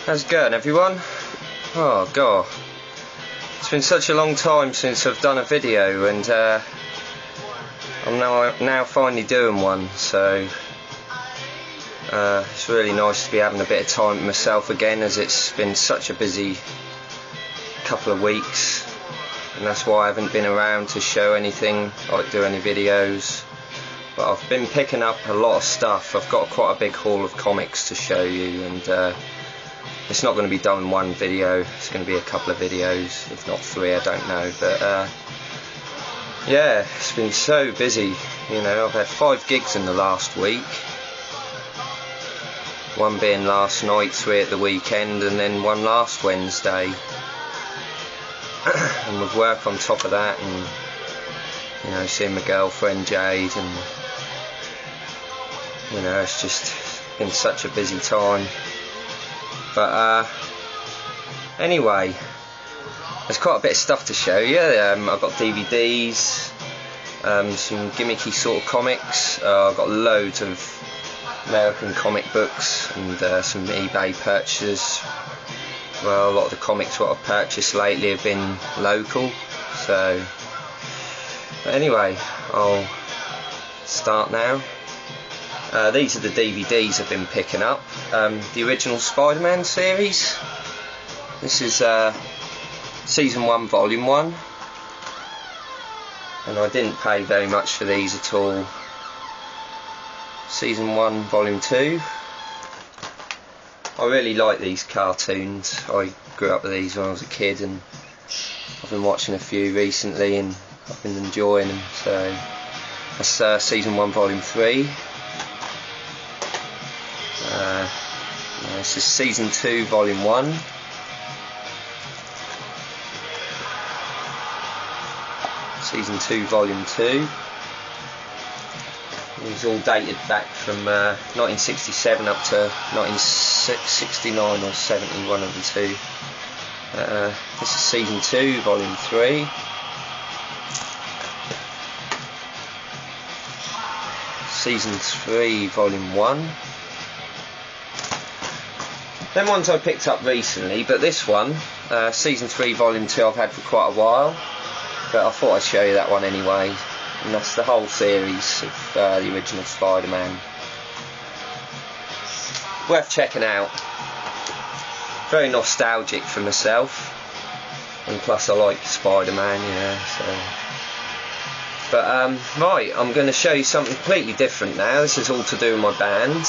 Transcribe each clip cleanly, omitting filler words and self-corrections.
How's it going, everyone? Oh god, it's been such a long time since I've done a video, and I'm now finally doing one, so it's really nice to be having a bit of time with myself again, as it's been such a busy couple of weeks, and that's why I haven't been around to show anything, like do any videos. But I've been picking up a lot of stuff. I've got quite a big haul of comics to show you, and it's not going to be done in one video. It's going to be a couple of videos, if not 3, I don't know. But yeah, it's been so busy. You know, I've had 5 gigs in the last week. 1 being last night, 3 at the weekend, and then 1 last Wednesday. And with work on top of that, and you know, seeing my girlfriend Jade, and you know, it's just been such a busy time. But anyway, there's quite a bit of stuff to show you. I've got DVDs, some gimmicky sort of comics. I've got loads of American comic books, and some eBay purchases. Well, a lot of the comics what I've purchased lately have been local. So anyway, I'll start now. These are the DVDs I've been picking up. The original Spider-Man series. This is Season 1, Volume 1. And I didn't pay very much for these at all. Season 1, Volume 2. I really like these cartoons. I grew up with these when I was a kid, and I've been watching a few recently, and I've been enjoying them. So that's Season 1, Volume 3. This is Season 2, Volume 1. Season 2, Volume 2. These all dated back from 1967 up to 1969 or 70, one of the two. This is Season 2, Volume 3. Season 3, Volume 1. Them ones I picked up recently, but this one, Season 3, Volume 2, I've had for quite a while, but I thought I'd show you that one anyway. And that's the whole series of the original Spider-Man. Worth checking out. Very nostalgic for myself, and plus I like Spider-Man, yeah. So, but right, I'm going to show you something completely different now. This is all to do with my band.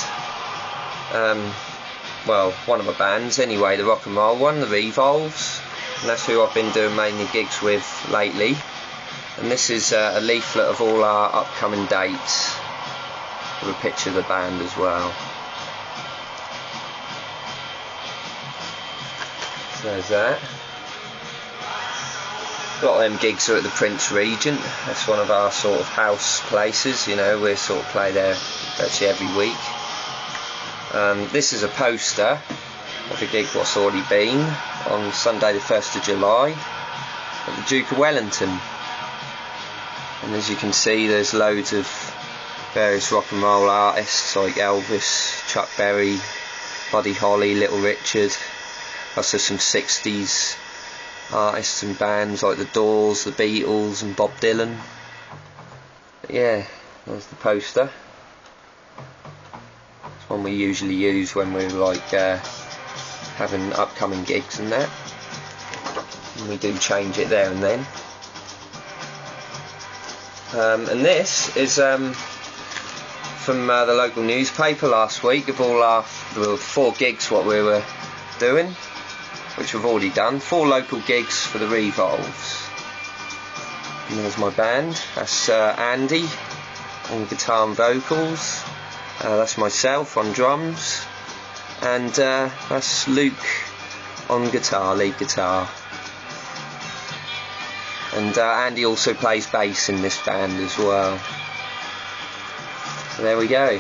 Well, one of my bands anyway, the rock and roll one, the Revolves, and that's who I've been doing mainly gigs with lately. And this is a leaflet of all our upcoming dates, with a picture of the band as well. So there's that. A lot of them gigs are at the Prince Regent. That's one of our sort of house places, you know, we sort of play there virtually every week. This is a poster of a gig what's already been on Sunday the 1st of July at the Duke of Wellington. And as you can see, there's loads of various rock and roll artists like Elvis, Chuck Berry, Buddy Holly, Little Richard. Also some 60s artists and bands like the Doors, the Beatles and Bob Dylan. But yeah, there's the poster. It's one we usually use when we're like having upcoming gigs and that. And we do change it there and then. And this is from the local newspaper last week, of all our 4 gigs what we were doing, which we've already done. 4 local gigs for the Revolves. And there's my band. That's Andy on guitar and vocals. That's myself on drums. And that's Luke on guitar, lead guitar. And Andy also plays bass in this band as well. So there we go.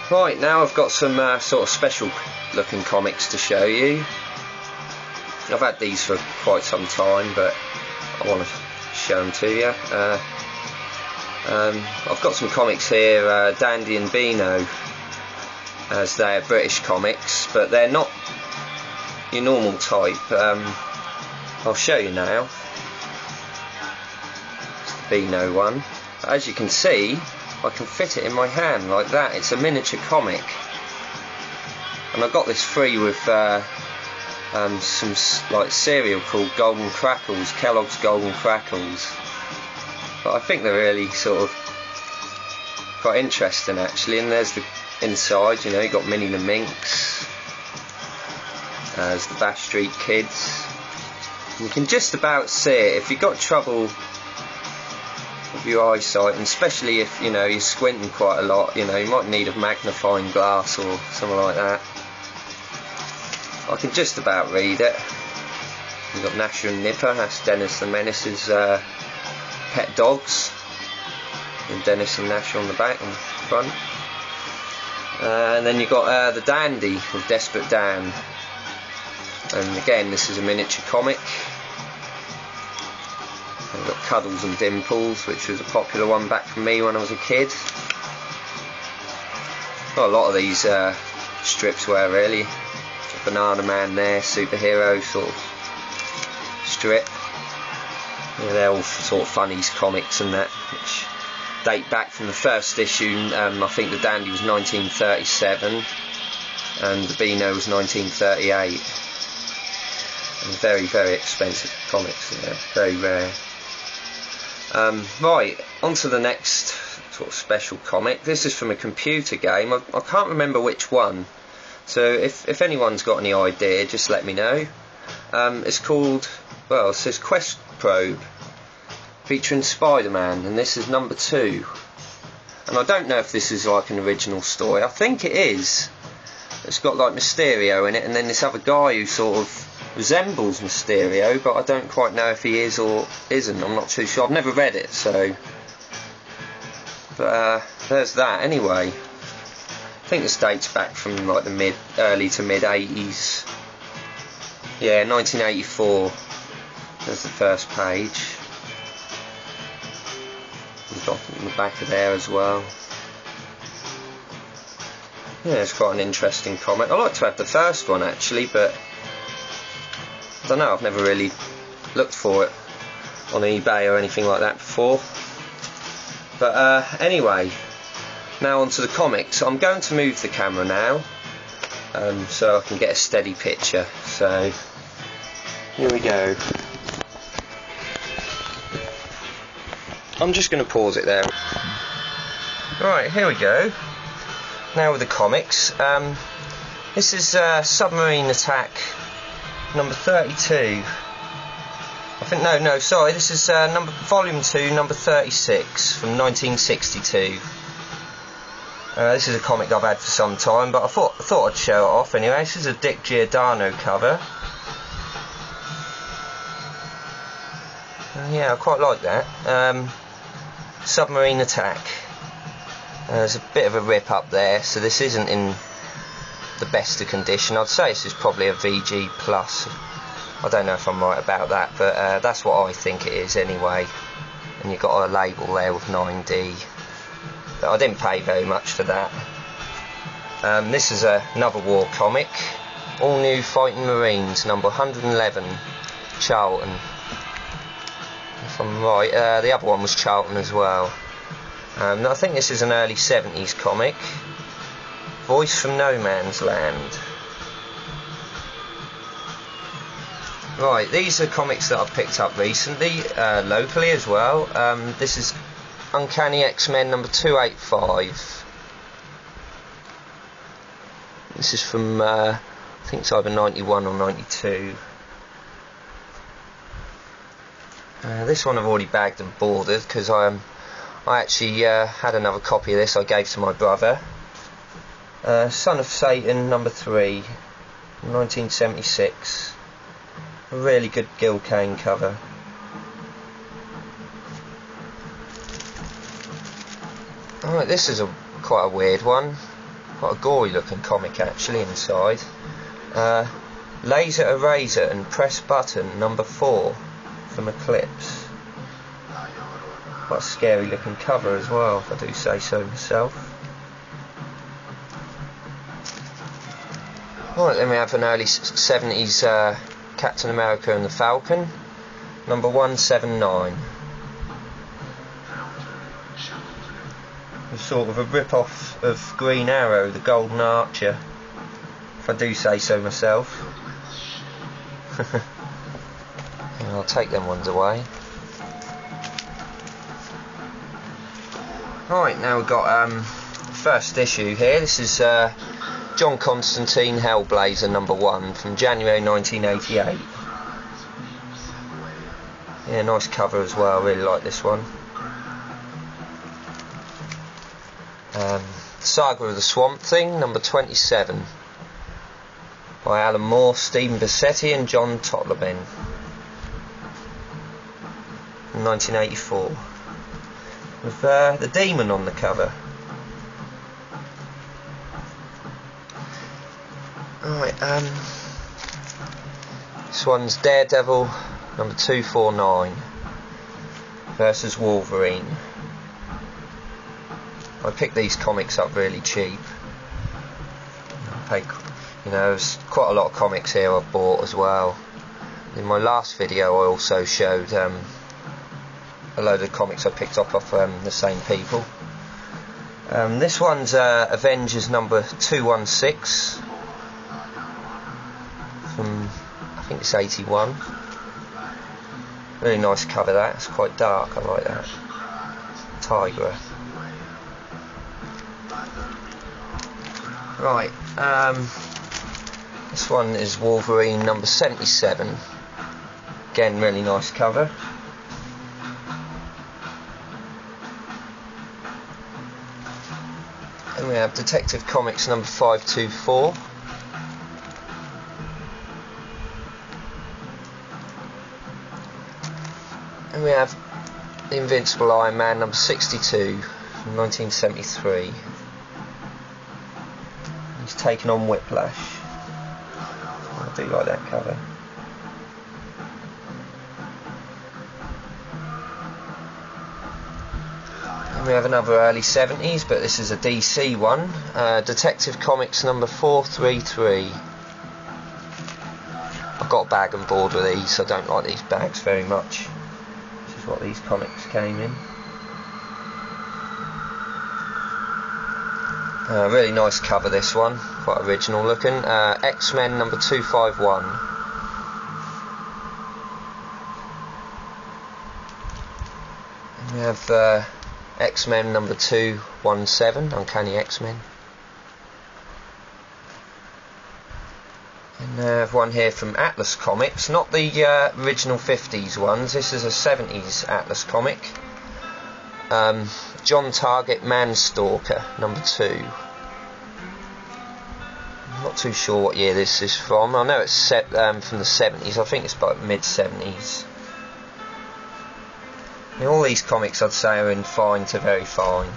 Right, now I've got some sort of special looking comics to show you. I've had these for quite some time, but I want to show them to you. I've got some comics here, Dandy and Beano. as they're British comics, but they're not your normal type. I'll show you now. It's the Beano one. As you can see, I can fit it in my hand like that. It's a miniature comic, and I got this free with some like cereal called Golden Crackles, Kellogg's Golden Crackles. But I think they're really sort of quite interesting actually. And there's the inside, you know, you got Minnie the Minx, there's the Bash Street Kids. You can just about see it. If you've got trouble with your eyesight, and especially if, you know, you're squinting quite a lot, you know, you might need a magnifying glass or something like that. I can just about read it. You've got Gnasher and Nipper, that's Dennis the Menace's pet dogs, and Dennis and Gnasher on the back and front. And then you've got the Dandy with Desperate Dan, and again this is a miniature comic. And you've got Cuddles and Dimples, which was a popular one back for me when I was a kid. Got a lot of these strips were really. Banana Man there, superhero sort of strip. Yeah, they're all sort of funnies comics and that, which date back from the first issue. I think the Dandy was 1937 and the Beano was 1938. And very, very expensive comics, yeah, very rare. Right, on to the next sort of special comic. This is from a computer game. I can't remember which one. So if anyone's got any idea, just let me know. It's called, well, it says Quest Probe, featuring Spider-Man, and this is number 2. And I don't know if this is like an original story. I think it is. It's got like Mysterio in it, and then this other guy who sort of resembles Mysterio, but I don't quite know if he is or isn't. I'm not too sure. I've never read it, so. But there's that anyway. I think this dates back from like the early to mid 80s. Yeah, 1984. There's the first page. We've got in the back of there as well. Yeah, it's quite an interesting comic. I like to have the first one actually, but I don't know, I've never really looked for it on eBay or anything like that before. But anyway, now onto the comics. I'm going to move the camera now, so I can get a steady picture. So here we go. I'm just going to pause it there. Right, here we go. Now with the comics. This is Submarine Attack number 32. I think no, sorry. This is volume 2, number 36 from 1962. This is a comic I've had for some time, but I thought I'd show it off anyway. This is a Dick Giordano cover. Yeah, I quite like that. Submarine Attack. There's a bit of a rip up there, so this isn't in the best of condition. I'd say this is probably a VG plus. I don't know if I'm right about that, but that's what I think it is anyway. And you've got a label there with 9D. But I didn't pay very much for that. This is another war comic. All New Fighting Marines, number 111, Charlton. If I'm right, the other one was Charlton as well. I think this is an early 70s comic. Voice from No Man's Land. Right, these are comics that I've picked up recently, locally as well. This is Uncanny X-Men number 285. This is from, I think it's either 91 or 92. This one I've already bagged and boarded because I actually had another copy of this I gave to my brother. Son of Satan number 3, 1976. A really good Gil Kane cover. Alright, this is quite a weird one. Quite a gory looking comic actually inside. Laser Eraser and Press Button number 4 from Eclipse. Quite a scary looking cover as well, if I do say so myself. Right, then we have an early 70s Captain America and the Falcon, number 179. It's sort of a rip-off of Green Arrow, the Golden Archer, if I do say so myself. And I'll take them ones away. Right, now we've got first issue here. This is John Constantine Hellblazer number 1 from January 1988. Yeah, nice cover as well, really like this one. Saga of the Swamp Thing number 27 by Alan Moore, Stephen Bassetti and John Totleben, 1984, with the Demon on the cover. Right, this one's Daredevil number 249 versus Wolverine. I picked these comics up really cheap. I paid, there's quite a lot of comics here I've bought as well. In my last video I also showed a load of comics I picked up off the same people. This one's Avengers number 216 from, I think it's 81. Really nice cover that, it's quite dark, I like that. Tigra. Right, this one is Wolverine number 77. Again, really nice cover. And we have Detective Comics number 524. And we have The Invincible Iron Man number 62 from 1973. He's taken on Whiplash. I do like that cover. And we have another early 70s, but this is a DC one. Detective Comics number 433. I've got a bag and board with these, so I don't like these bags very much. This is what these comics came in. Really nice cover, this one, quite original looking. X-Men number 251. And we have X-Men number 217, Uncanny X-Men. And I have one here from Atlas Comics, not the original 50s ones, this is a 70s Atlas comic. John Target Manstalker number 2. I'm not too sure what year this is from. I know it's set from the 70s. I think it's about mid 70s. And all these comics I'd say are in fine to very fine.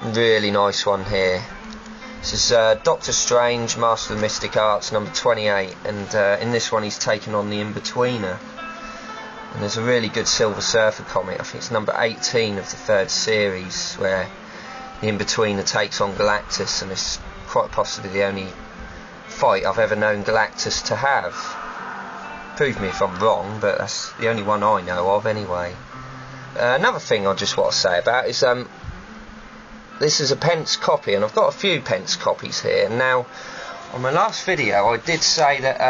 Really nice one here. This is Doctor Strange Master of the Mystic Arts number 28, and in this one he's taken on the In-Betweener. And there's a really good Silver Surfer comic, I think it's number 18 of the 3rd series, where the In-Betweener takes on Galactus, and it's quite possibly the only fight I've ever known Galactus to have. Prove me if I'm wrong, but that's the only one I know of anyway. Another thing I just want to say about is this is a pence copy, and I've got a few pence copies here. Now, on my last video I did say that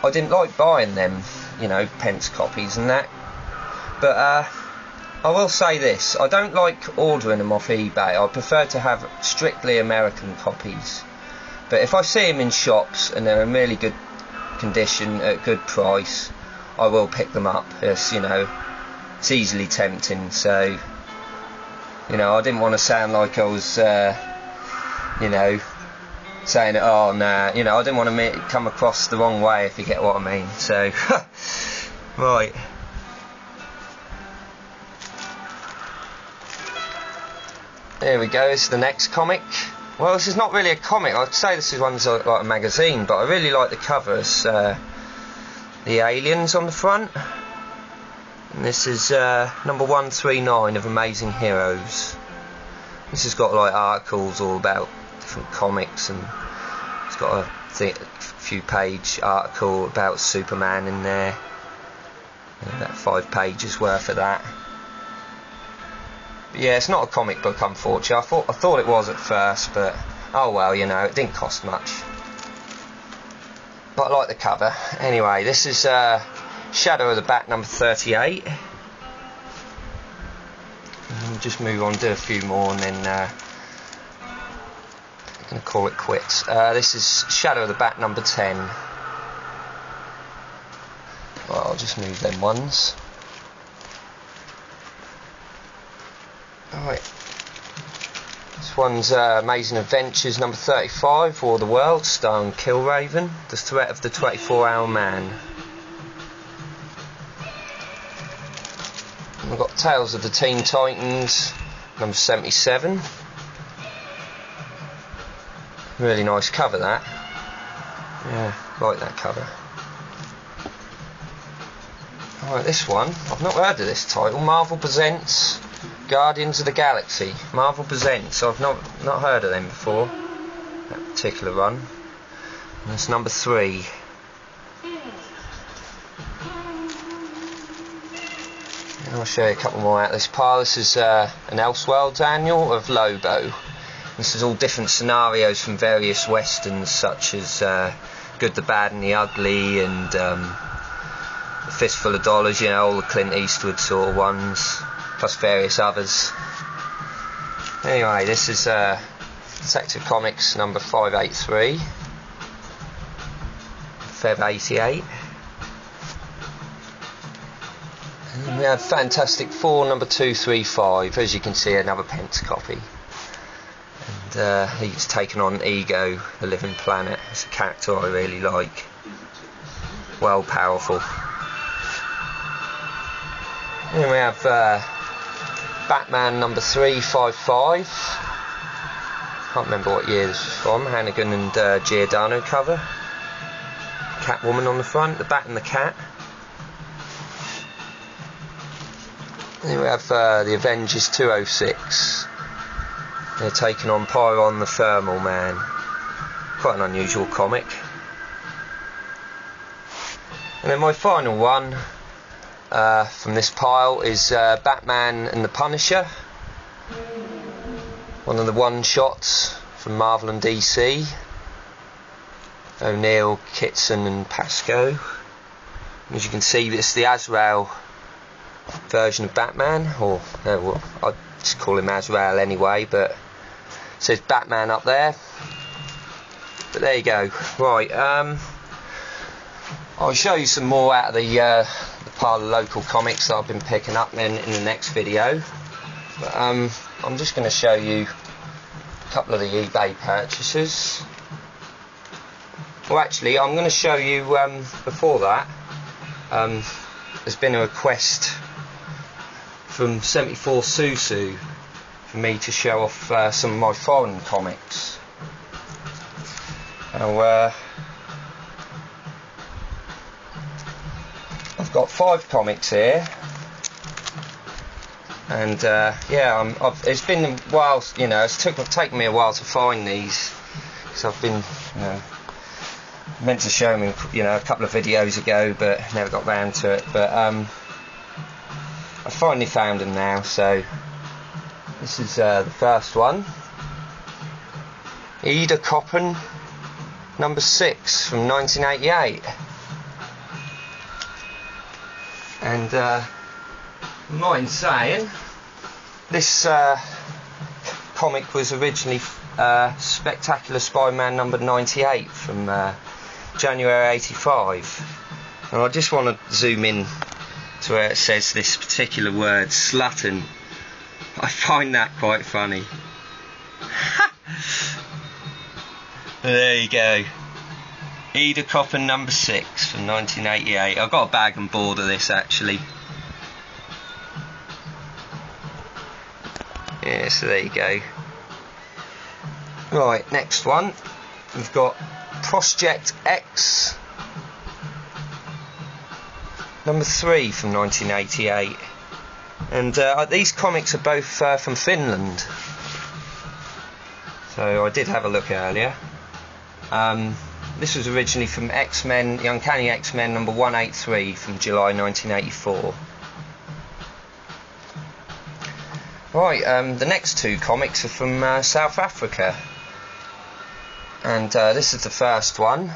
I didn't like buying them, pence copies and that, but I will say this, I don't like ordering them off eBay. I prefer to have strictly American copies, but if I see them in shops and they're in really good condition at a good price, I will pick them up. It's easily tempting, so I didn't want to sound like I was saying, oh nah, I didn't want to come across the wrong way, if you get what I mean. So right, there we go. This is the next comic. Well, this is not really a comic. I'd say this is one's like a magazine, but I really like the covers. The aliens on the front, and this is number 139 of Amazing Heroes. This has got like articles all about different comics, and it's got a few page article about Superman in there, about 5 pages worth of that. But yeah, it's not a comic book, unfortunately. I thought it was at first, but oh well, you know, it didn't cost much. But I like the cover. Anyway, this is Shadow of the Bat number 38. And we'll just move on, do a few more, and then I'm going to call it quits. This is Shadow of the Bat number 10. Well, I'll just move them ones. Alright. This one's Amazing Adventures number 35, War of the World, starring Killraven, the threat of the 24-hour man. And we've got Tales of the Teen Titans number 77. Really nice cover, that. Yeah, like that cover. Alright, this one, I've not heard of this title. Marvel Presents Guardians of the Galaxy. Marvel Presents, I've not heard of them before, that particular run. And it's number 3. And I'll show you a couple more out of this pile. This is an Elseworlds annual of Lobo. This is all different scenarios from various westerns, such as Good, the Bad and the Ugly, and A Fistful of Dollars, you know, all the Clint Eastwood sort of ones, plus various others. Anyway, this is Detective Comics number 583, Feb 88. And we have Fantastic Four number 235, as you can see, another pence copy. And he's taken on Ego, the Living Planet. It's a character I really like. Well, powerful. Then we have Batman number 355. Can't remember what year this was from. Hannigan and Giordano cover. Catwoman on the front, the Bat and the Cat. Then we have the Avengers 206. They're taking on Pyron the Thermal Man. Quite an unusual comic. And then my final one from this pile is Batman and the Punisher. One of the one-shots from Marvel and DC. O'Neill, Kitson and Pascoe. As you can see, it's the Azrael version of Batman, or well, I'd just call him Azrael anyway, but it says Batman up there. But there you go. Right, I'll show you some more out of the pile of local comics that I've been picking up in the next video. But I'm just going to show you a couple of the eBay purchases. Well, actually, I'm going to show you before that. There's been a request from 74 Susu for me to show off some of my foreign comics. Now, I've got 5 comics here, and yeah, it's been a while, you know, it's taken me a while to find these, because I've been, you know, meant to show them, you know, a couple of videos ago, but never got round to it. But I finally found them now. So this is the first one, Ida Coppen number 6 from 1988. And mind saying, this comic was originally Spectacular Spider-Man number 98 from January 85. And I just want to zoom in to where it says this particular word, slutton. I find that quite funny. There you go. Ida Coppen number 6 from 1988. I've got a bag and board of this, actually. Yeah, so there you go. Right, next one. We've got Project X number 3 from 1988. And these comics are both from Finland. So I did have a look earlier. This was originally from X-Men, the Uncanny X-Men number 183 from July 1984. Right, the next two comics are from South Africa. And this is the first one.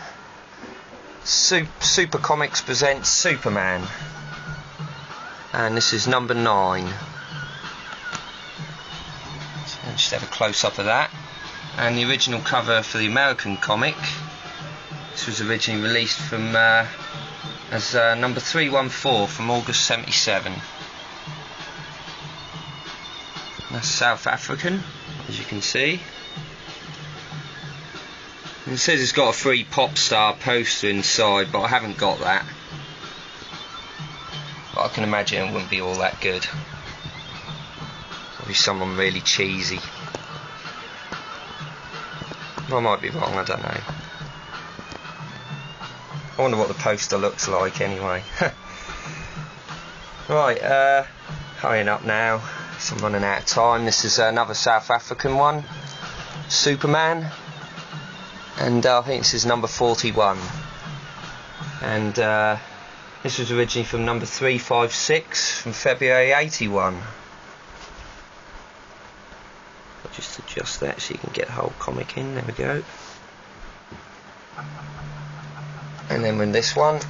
Super Comics presents Superman. And this is number 9. So I'll just have a close-up of that. And the original cover for the American comic. This was originally released from as number 314 from August 77. That's South African, as you can see. And it says it's got a free pop star poster inside, but I haven't got that. But I can imagine it wouldn't be all that good. Probably someone really cheesy. I might be wrong, I don't know. I wonder what the poster looks like anyway. Right, hurrying up now, so I'm running out of time. This is another South African one, Superman, and I think this is number 41. And this was originally from number 356 from February 81. I'll just adjust that so you can get the whole comic in. There we go. And then with this one,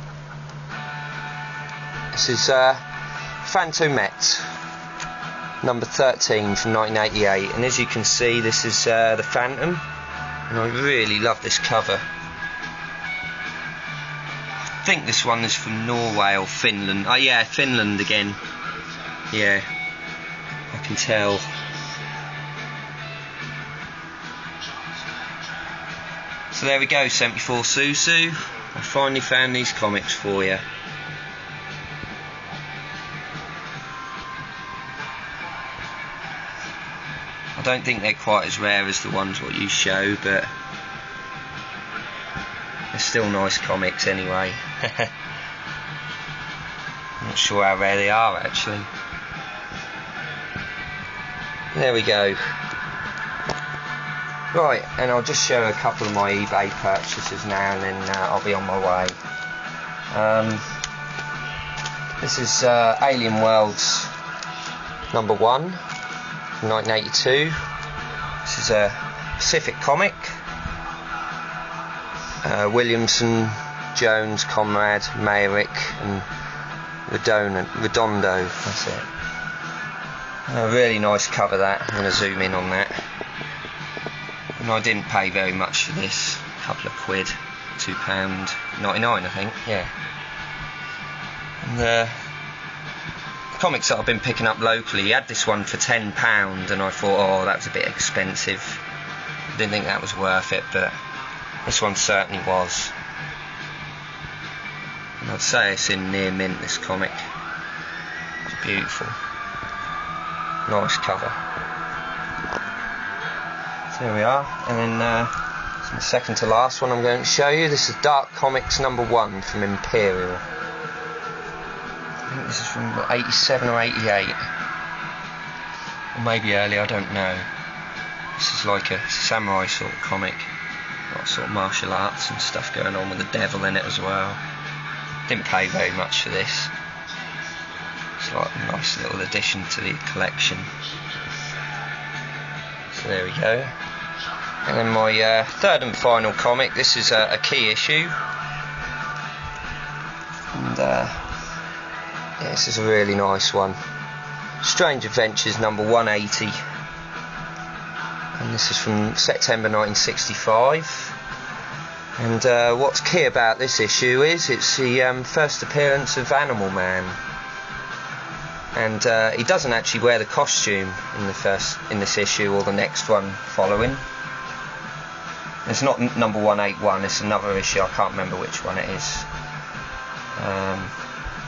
this is Phantomette, number 13 from 1988. And as you can see, this is the Phantom, and I really love this cover. I think this one is from Norway or Finland. Oh yeah, Finland again. Yeah, I can tell. So there we go, 74 Susu. I finally found these comics for you. I don't think they're quite as rare as the ones what you show, but they're still nice comics anyway. I'm not sure how rare they are actually. There we go. Right, and I'll just show a couple of my eBay purchases now, and then I'll be on my way. This is Alien Worlds number 1, 1982. This is a Pacific comic. Williamson, Jones, Conrad, Mayrick, and Redondo. That's it. A really nice cover that. I'm going to zoom in on that. And I didn't pay very much for this, a couple of quid, £2.99 I think, yeah. And the comics that I've been picking up locally, you had this one for £10 and I thought, oh, that was a bit expensive. I didn't think that was worth it, but this one certainly was. And I'd say it's in near mint, this comic. It's beautiful. Nice cover. There we are, and then the second to last one I'm going to show you. This is Dark Comics number 1 from Imperial. I think this is from 87 or 88, or maybe early, I don't know. This is like a samurai sort of comic, got sort of martial arts and stuff going on with the devil in it as well. Didn't pay very much for this. It's like a nice little addition to the collection. So there we go. And then my third and final comic, this is a key issue. And yeah, this is a really nice one. Strange Adventures number 180. And this is from September 1965. And what's key about this issue is it's the first appearance of Animal Man. And he doesn't actually wear the costume in this issue or the next one following. It's not number 181, it's another issue, I can't remember which one it is.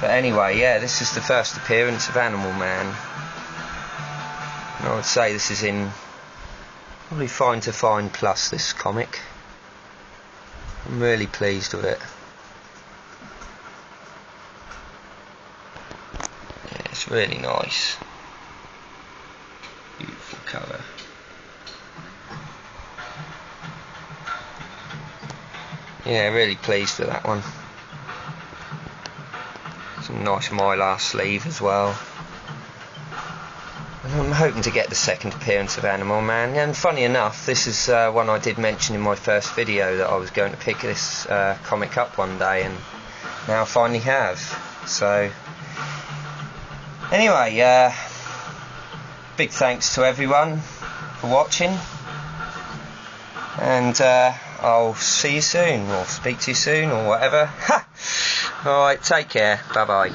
But anyway, yeah, this is the first appearance of Animal Man. And I would say this is in probably Fine to Fine Plus, this comic. I'm really pleased with it. Yeah, it's really nice. Beautiful cover. yeah, really pleased with that one. Some nice mylar sleeve as well. And I'm hoping to get the second appearance of Animal Man, and funny enough, this is one I did mention in my first video, that I was going to pick this comic up one day, and now I finally have. So anyway, big thanks to everyone for watching, and I'll see you soon, or speak to you soon, or whatever. Alright, take care, bye bye.